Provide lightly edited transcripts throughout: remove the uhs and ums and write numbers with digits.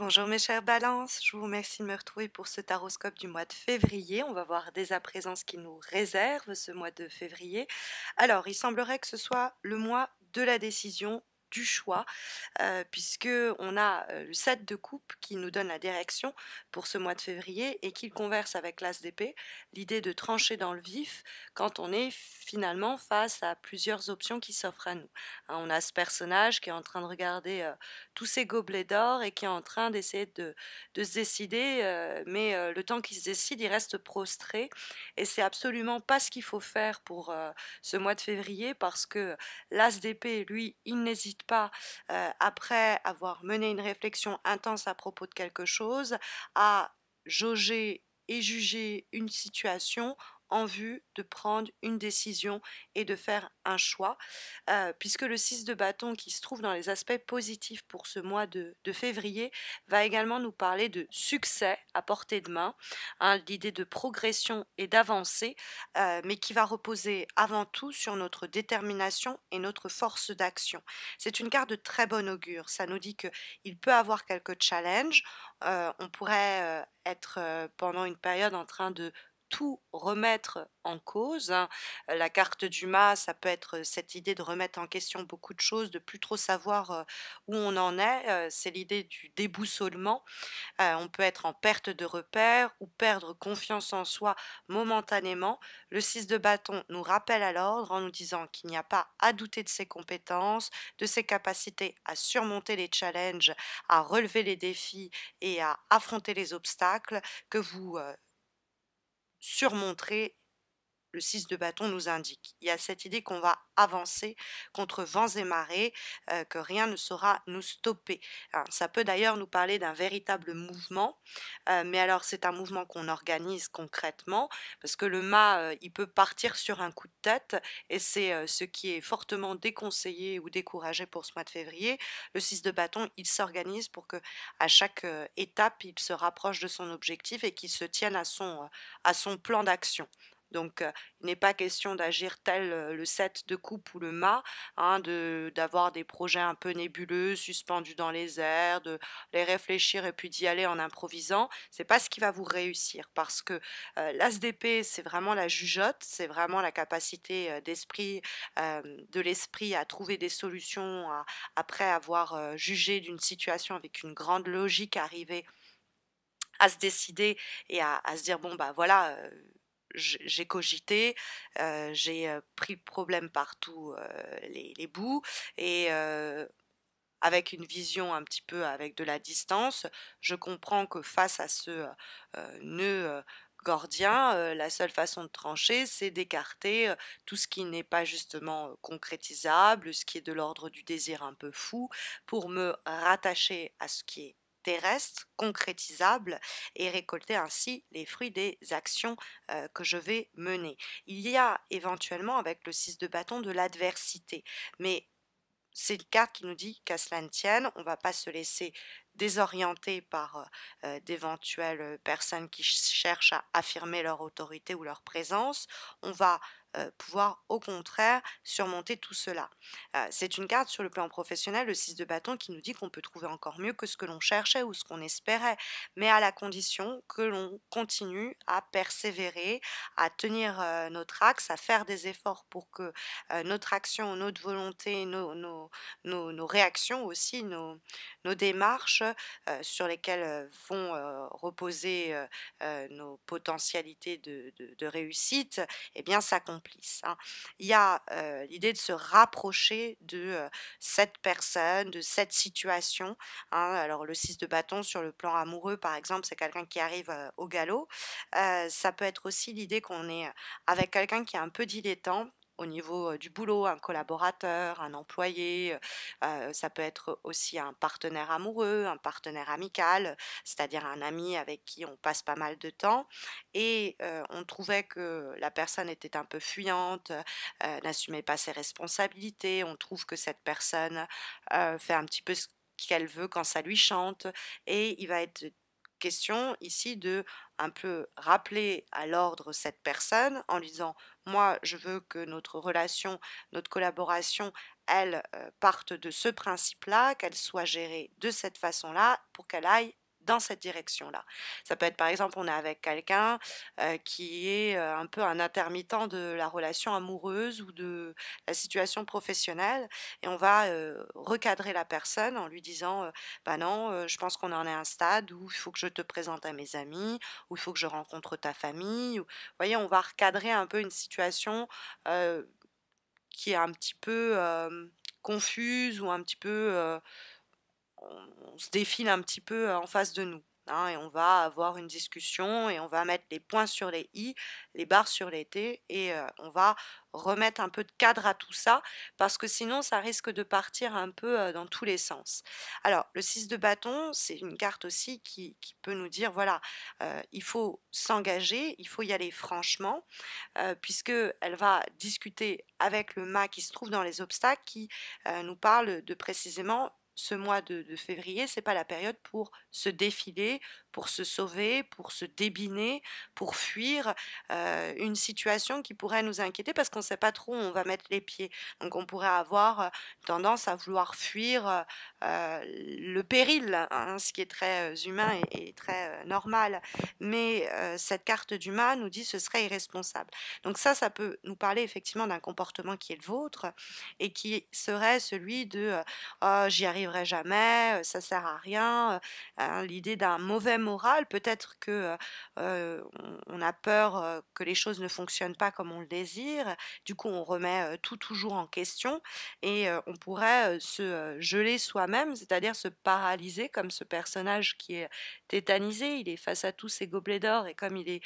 Bonjour mes chères balances, je vous remercie de me retrouver pour ce taroscope du mois de février. On va voir dès à présent ce qui nous réserve ce mois de février. Alors, il semblerait que ce soit le mois de la décision, du choix, puisque on a le 7 de coupe qui nous donne la direction pour ce mois de février et qui converse avec l'as d'épée, l'idée de trancher dans le vif quand on est finalement face à plusieurs options qui s'offrent à nous. Hein, on a ce personnage qui est en train de regarder tous ces gobelets d'or et qui est en train d'essayer de se décider, mais le temps qu'il se décide, il reste prostré et c'est absolument pas ce qu'il faut faire pour ce mois de février parce que l'as d'épée, lui, il n'hésite pas, après avoir mené une réflexion intense à propos de quelque chose, à jauger et juger une situation en vue de prendre une décision et de faire un choix, puisque le 6 de bâton qui se trouve dans les aspects positifs pour ce mois de février va également nous parler de succès à portée de main, hein, l'idée de progression et d'avancée, mais qui va reposer avant tout sur notre détermination et notre force d'action. C'est une carte de très bon augure, ça nous dit qu'il peut avoir quelques challenges, on pourrait être pendant une période en train de tout remettre en cause, hein. La carte du mât, ça peut être cette idée de remettre en question beaucoup de choses, de plus trop savoir où on en est, c'est l'idée du déboussolement. On peut être en perte de repères ou perdre confiance en soi momentanément. Le 6 de bâton nous rappelle à l'ordre en nous disant qu'il n'y a pas à douter de ses compétences, de ses capacités à surmonter les challenges, à relever les défis et à affronter les obstacles que vous surmonterez. Le 6 de bâton nous indique. Il y a cette idée qu'on va avancer contre vents et marées, que rien ne saura nous stopper. Hein, ça peut d'ailleurs nous parler d'un véritable mouvement, mais alors c'est un mouvement qu'on organise concrètement, parce que le mât, il peut partir sur un coup de tête et c'est, ce qui est fortement déconseillé ou découragé pour ce mois de février. Le 6 de bâton, il s'organise pour que à chaque, étape, il se rapproche de son objectif et qu'il se tienne à son plan d'action. Donc, il n'est pas question d'agir tel, le 7 de coupe ou le mât, hein, d'avoir des projets un peu nébuleux, suspendus dans les airs, de les réfléchir et puis d'y aller en improvisant. C'est pas ce qui va vous réussir parce que, l'as d'épée, c'est vraiment la jugeote, c'est vraiment la capacité, d'esprit, de l'esprit à trouver des solutions, après avoir, jugé d'une situation avec une grande logique, arriver à se décider et à se dire: «Bon, bah, voilà, j'ai cogité, j'ai, pris le problème par tous, les bouts et avec une vision un petit peu avec de la distance, je comprends que face à ce, nœud, gordien, la seule façon de trancher, c'est d'écarter, tout ce qui n'est pas justement, concrétisable, ce qui est de l'ordre du désir un peu fou, pour me rattacher à ce qui est terrestre, concrétisable et récolter ainsi les fruits des actions, que je vais mener. Il y a éventuellement avec le 6 de bâton de l'adversité, mais c'est une carte qui nous dit qu'à cela ne tienne, on va pas se laisser désorienter par, d'éventuelles, personnes qui cherchent à affirmer leur autorité ou leur présence. On va, pouvoir au contraire surmonter tout cela. C'est une carte sur le plan professionnel, le 6 de bâton, qui nous dit qu'on peut trouver encore mieux que ce que l'on cherchait ou ce qu'on espérait, mais à la condition que l'on continue à persévérer, à tenir, notre axe, à faire des efforts pour que, notre action, notre volonté, nos réactions aussi, nos démarches, sur lesquelles, vont, reposer, nos potentialités de réussite, eh bien s'accomplissent, hein. Il y a, l'idée de se rapprocher de, cette personne, de cette situation, hein. Alors le 6 de bâton sur le plan amoureux, par exemple, c'est quelqu'un qui arrive, au galop. Ça peut être aussi l'idée qu'on est, avec quelqu'un qui est un peu dilettant au niveau, du boulot, un collaborateur, un employé, ça peut être aussi un partenaire amoureux, un partenaire amical, c'est-à-dire un ami avec qui on passe pas mal de temps et on trouvait que la personne était un peu fuyante, n'assumait pas ses responsabilités. On trouve que cette personne, fait un petit peu ce qu'elle veut quand ça lui chante et il va être question ici de un peu rappeler à l'ordre cette personne en lui disant: «Moi, je veux que notre relation, notre collaboration, elle, parte de ce principe-là, qu'elle soit gérée de cette façon-là pour qu'elle aille dans cette direction-là». Ça peut être, par exemple, on est avec quelqu'un, qui est, un peu un intermittent de la relation amoureuse ou de la situation professionnelle et on va, recadrer la personne en lui disant, «Bah non, je pense qu'on en est à un stade où il faut que je te présente à mes amis, où il faut que je rencontre ta famille», ou vous voyez, on va recadrer un peu une situation, heu, qui est un petit peu, confuse ou un petit peu, on se défile un petit peu, en face de nous, hein, et on va avoir une discussion et on va mettre les points sur les i, les barres sur les t et on va remettre un peu de cadre à tout ça parce que sinon ça risque de partir un peu, dans tous les sens. Alors le 6 de bâton, c'est une carte aussi qui peut nous dire voilà, il faut s'engager, il faut y aller franchement, puisque elle va discuter avec le mât qui se trouve dans les obstacles qui, nous parle de précisément ce mois de février, c'est pas la période pour se défiler, pour se sauver, pour se débiner, pour fuir, une situation qui pourrait nous inquiéter parce qu'on ne sait pas trop où on va mettre les pieds. Donc on pourrait avoir, tendance à vouloir fuir, le péril, hein, ce qui est très, humain et très, normal. Mais, cette carte du mât nous dit: «Ce serait irresponsable». Donc ça peut nous parler effectivement d'un comportement qui est le vôtre et qui serait celui de, «Oh j'y arriverai jamais, ça sert à rien», hein, l'idée d'un mauvais moral. Peut-être que, on a peur, que les choses ne fonctionnent pas comme on le désire. Du coup, on remet, tout toujours en question et on pourrait, se, geler soi-même, c'est-à-dire se paralyser comme ce personnage qui est tétanisé. Il est face à tous ces gobelets d'or et comme il est,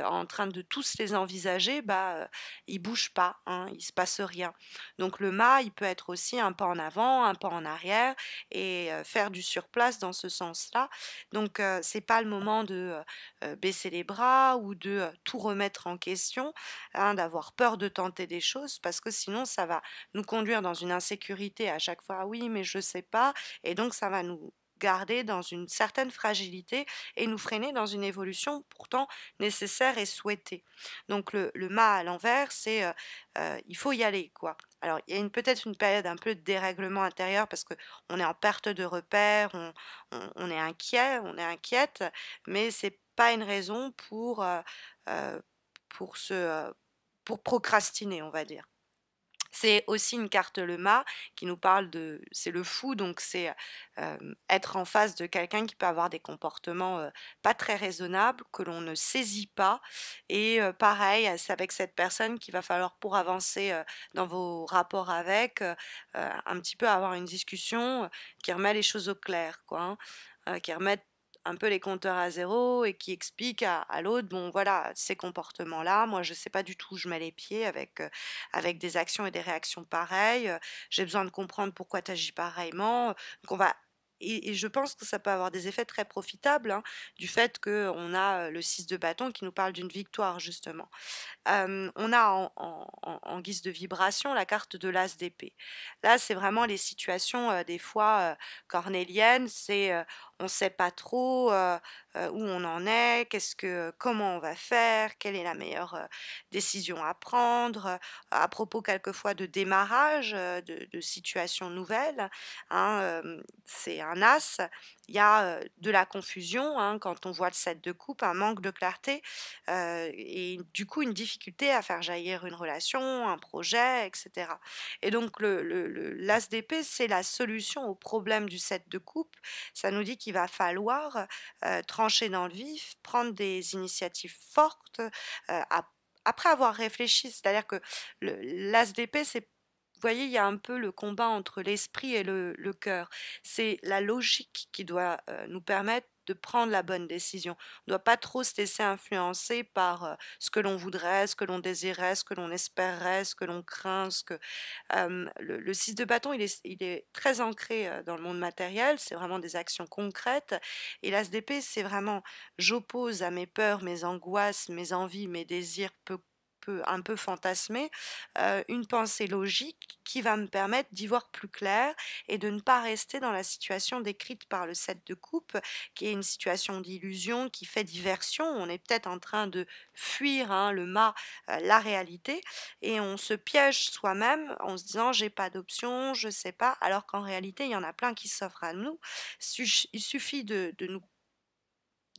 en train de tous les envisager, bah, il bouge pas, hein, il se passe rien. Donc le mât, il peut être aussi un pas en avant, un pas en arrière et faire du surplace dans ce sens-là. Donc c'est pas le moment de, baisser les bras ou de, tout remettre en question, hein, d'avoir peur de tenter des choses parce que sinon ça va nous conduire dans une insécurité à chaque fois: «Ah oui, mais je sais pas» et donc ça va nous garder dans une certaine fragilité et nous freiner dans une évolution pourtant nécessaire et souhaitée. Donc le mât à l'envers, c'est, il faut y aller, quoi. Alors il y a peut-être une période un peu de dérèglement intérieur parce que on est en perte de repères, on est inquiet, on est inquiète, mais c'est pas une raison heu, pour se, pour procrastiner, on va dire. C'est aussi une carte le mât qui nous parle de c'est le fou, donc c'est, être en face de quelqu'un qui peut avoir des comportements, pas très raisonnables, que l'on ne saisit pas et pareil, c'est avec cette personne qu'il va falloir pour avancer, dans vos rapports avec, un petit peu avoir une discussion, qui remet les choses au clair, quoi, hein, qui remette un peu les compteurs à zéro et qui explique à l'autre: «Bon voilà, ces comportements-là, moi je sais pas du tout où je mets les pieds avec, avec des actions et des réactions pareilles, j'ai besoin de comprendre pourquoi tu agis pareillement, donc on va et je pense que ça peut avoir des effets très profitables, hein, du fait qu'on a, le 6 de bâton qui nous parle d'une victoire justement. On a en guise de vibration la carte de l'as d'épée. Là, c'est vraiment les situations, des fois, cornéliennes, c'est, on ne sait pas trop, où on en est, comment on va faire, quelle est la meilleure, décision à prendre, à propos quelquefois de démarrage, de situations nouvelles, hein, c'est un as. Il y a, de la confusion, hein, quand on voit le 7 de coupe, un manque de clarté. Et du coup, une difficulté à faire jaillir une relation, un projet et cetera. Et donc le l'as d'épée, c'est la solution au problème du 7 de coupe. Ça nous dit qu'il va falloir, trancher dans le vif, prendre des initiatives fortes, après avoir réfléchi. C'est-à-dire que l'as d'épée, c'est vous voyez, il y a un peu le combat entre l'esprit et le cœur. C'est la logique qui doit, nous permettre de prendre la bonne décision. On doit pas trop se laisser influencer par, ce que l'on voudrait, ce que l'on désirait, ce que l'on espérerait, ce que l'on craint, ce que le 6 de bâton, il est très ancré, dans le monde matériel, c'est vraiment des actions concrètes et l'as d'épée, c'est vraiment j'oppose à mes peurs, mes angoisses, mes envies, mes désirs peu un peu fantasmer, une pensée logique qui va me permettre d'y voir plus clair et de ne pas rester dans la situation décrite par le 7 de coupe, qui est une situation d'illusion, qui fait diversion. On est peut-être en train de fuir, hein, la réalité, et on se piège soi-même en se disant: «J'ai pas d'option, je sais pas», alors qu'en réalité, il y en a plein qui s'offrent à nous. Il suffit de nous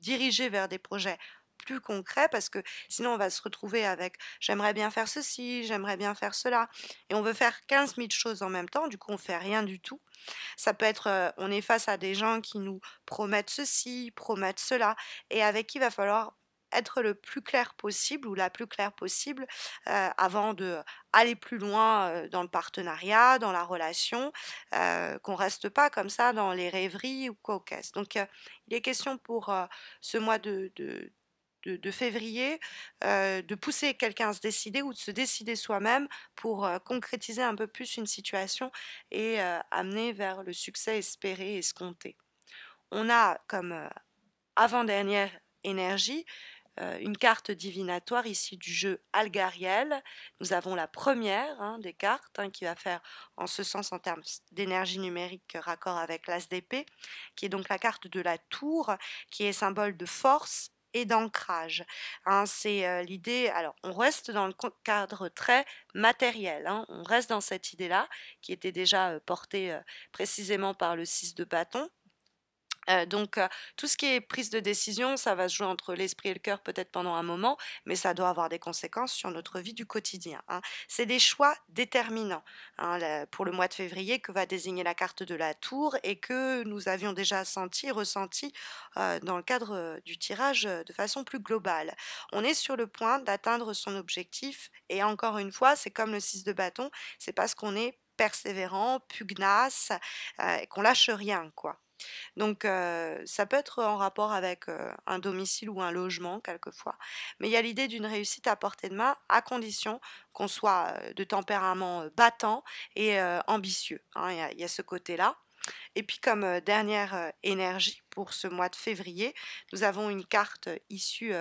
diriger vers des projets plus concrets, parce que sinon on va se retrouver avec: «J'aimerais bien faire ceci, j'aimerais bien faire cela», et on veut faire 15 000 choses en même temps, du coup on fait rien du tout. Ça peut être, on est face à des gens qui nous promettent ceci, promettent cela, et avec qui il va falloir être le plus clair possible ou la plus claire possible, avant de aller plus loin, dans le partenariat, dans la relation, qu'on reste pas comme ça dans les rêveries ou cocasses. Donc il est question pour, ce mois de février, de pousser quelqu'un à se décider ou de se décider soi-même pour, concrétiser un peu plus une situation et amener vers le succès espéré, escompté. On a comme, avant-dernière énergie, une carte divinatoire issue du jeu Algariel. Nous avons la première, hein, des cartes, hein, qui va faire en ce sens en termes d'énergie numérique raccord avec l'As d'épée, qui est donc la carte de la tour, qui est symbole de force et d'ancrage. Hein. C'est l'idée, alors on reste dans le cadre très matériel, hein, on reste dans cette idée-là, qui était déjà portée précisément par le 6 de bâton. Donc tout ce qui est prise de décision, ça va se jouer entre l'esprit et le cœur peut-être pendant un moment, mais ça doit avoir des conséquences sur notre vie du quotidien, hein. C'est des choix déterminants, hein, pour le mois de février, que va désigner la carte de la tour et que nous avions déjà senti, ressenti, dans le cadre, du tirage, de façon plus globale. On est sur le point d'atteindre son objectif, et encore une fois, c'est comme le 6 de bâton, c'est parce qu'on est persévérant, pugnace, et qu'on lâche rien, quoi. Donc ça peut être en rapport avec, un domicile ou un logement quelquefois, mais il y a l'idée d'une réussite à portée de main, à condition qu'on soit, de tempérament, battant et ambitieux, hein. Il y a ce côté-là, et puis comme, dernière, énergie pour ce mois de février, nous avons une carte issue,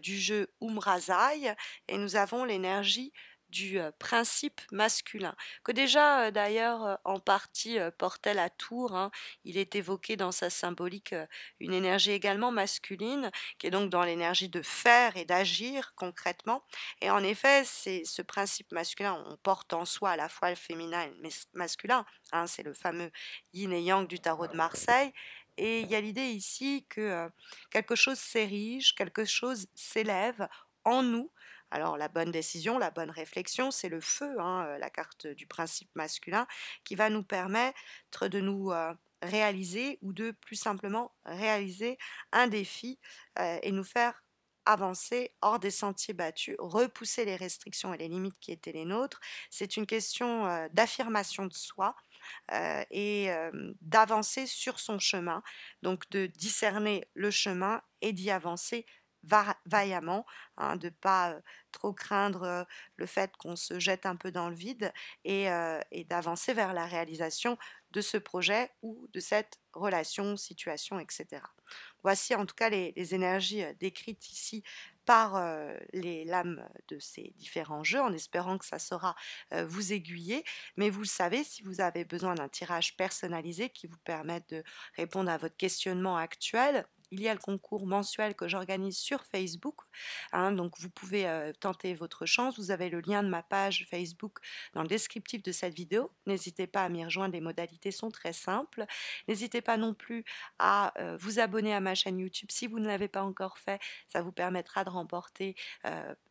du jeu Umrazai, et nous avons l'énergie du, principe masculin, que déjà, d'ailleurs, en partie, portait la tour, hein. Il est évoqué dans sa symbolique, une énergie également masculine, qui est donc dans l'énergie de faire et d'agir concrètement, et en effet, c'est ce principe masculin, on porte en soi à la fois le féminin et le masculin, hein, c'est le fameux yin et yang du tarot de Marseille, et il y a l'idée ici que, quelque chose s'érige, quelque chose s'élève en nous. Alors la bonne décision, la bonne réflexion, c'est le feu, hein, la carte du principe masculin, qui va nous permettre de nous, réaliser, ou de plus simplement réaliser un défi, et nous faire avancer hors des sentiers battus, repousser les restrictions et les limites qui étaient les nôtres. C'est une question, d'affirmation de soi, et d'avancer sur son chemin, donc de discerner le chemin et d'y avancer vaillamment, hein, de pas, trop craindre, le fait qu'on se jette un peu dans le vide, et d'avancer vers la réalisation de ce projet ou de cette relation, situation, et cetera. Voici en tout cas les énergies, décrites ici par, les lames de ces différents jeux, en espérant que ça saura, vous aiguiller. Mais vous le savez, si vous avez besoin d'un tirage personnalisé qui vous permette de répondre à votre questionnement actuel, il y a le concours mensuel que j'organise sur Facebook, hein, donc vous pouvez, tenter votre chance. Vous avez le lien de ma page Facebook dans le descriptif de cette vidéo. N'hésitez pas à m'y rejoindre, les modalités sont très simples. N'hésitez pas non plus à, vous abonner à ma chaîne YouTube si vous ne l'avez pas encore fait. Ça vous permettra de remporter,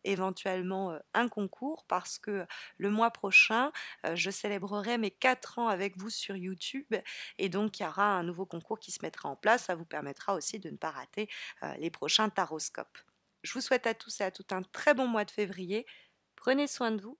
éventuellement, un concours, parce que le mois prochain, je célébrerai mes 4 ans avec vous sur YouTube, et donc il y aura un nouveau concours qui se mettra en place. Ça vous permettra aussi de ne pas rater, les prochains taroscopes. Je vous souhaite à tous et à toutes un très bon mois de février. Prenez soin de vous